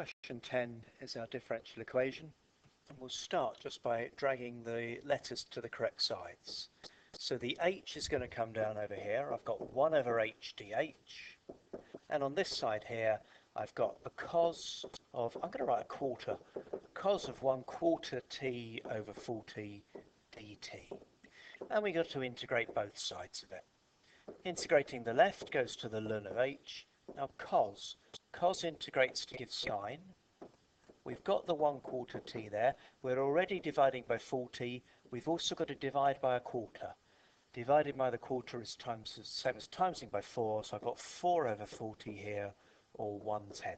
Question 10 is our differential equation, and we'll start just by dragging the letters to the correct sides. So the h is going to come down over here. I've got 1 over h dh, and on this side here I've got the cos of, I'm going to write a quarter, cos of 1/4 t over 4t dt. And we've got to integrate both sides of it. Integrating the left goes to the ln of h. Now cos integrates to give sine. We've got the 1/4 t there. We're already dividing by 4t. We've also got to divide by a quarter. Divided by the quarter is the same as timesing by 4, so I've got 4 over 40 here, or 1/10.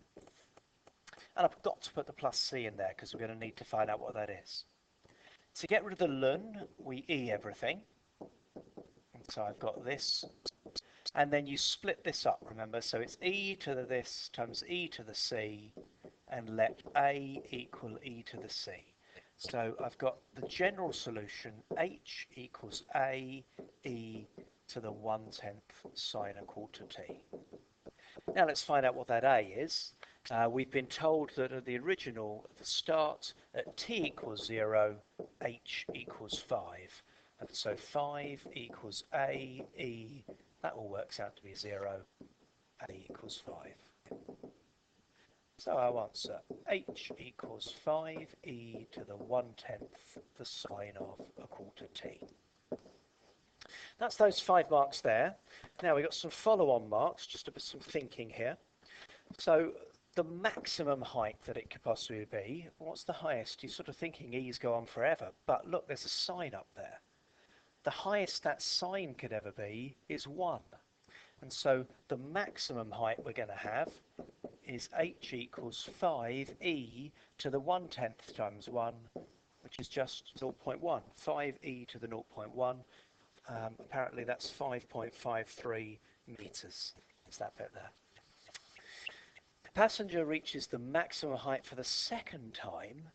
And I've got to put the plus c in there because we're going to need to find out what that is. To get rid of the ln, we e everything. And so I've got this. And then you split this up, remember, so it's e to the this times e to the c, and let a equal e to the c. So I've got the general solution, h equals a e to the 1/10 sine a quarter t. Now let's find out what that a is. We've been told that at the original, at the start, at t equals 0, h equals 5. And so 5 equals a e, that all works out to be 0, a equals 5. So our answer, h equals 5e to the 1/10 the sine of a quarter t. That's those 5 marks there. Now we've got some follow-on marks, just a bit some thinking here. So the maximum height that it could possibly be, what's the highest? You're sort of thinking e's go on forever, but look, there's a sine up there. The highest that sine could ever be is 1. And so the maximum height we're going to have is h equals 5e to the 1/10 times 1, which is just 0.1. 5e to the 0.1. Apparently that's 5.53 meters. Is that bit there? The passenger reaches the maximum height for the second time.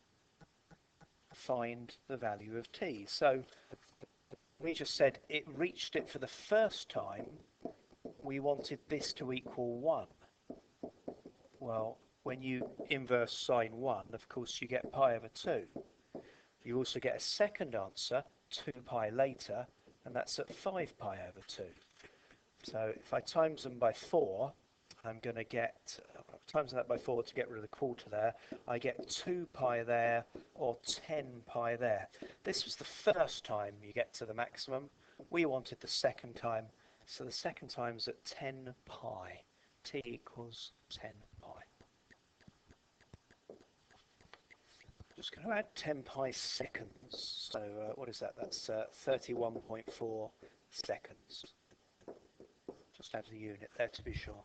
Find the value of t. So we just said it reached it for the first time. We wanted this to equal 1. Well, when you inverse sine 1, of course, you get pi over 2. You also get a second answer, 2 pi later, and that's at 5 pi over 2. So if I times them by 4, I'm going to get, times that by 4 to get rid of the quarter there, I get 2 pi there, or 10 pi there. This was the first time you get to the maximum. We wanted the second time, so the second time's at 10 pi. T equals 10 pi. Just going to add 10 pi seconds. So what is that? That's 31.4 seconds. Just add the unit there to be sure.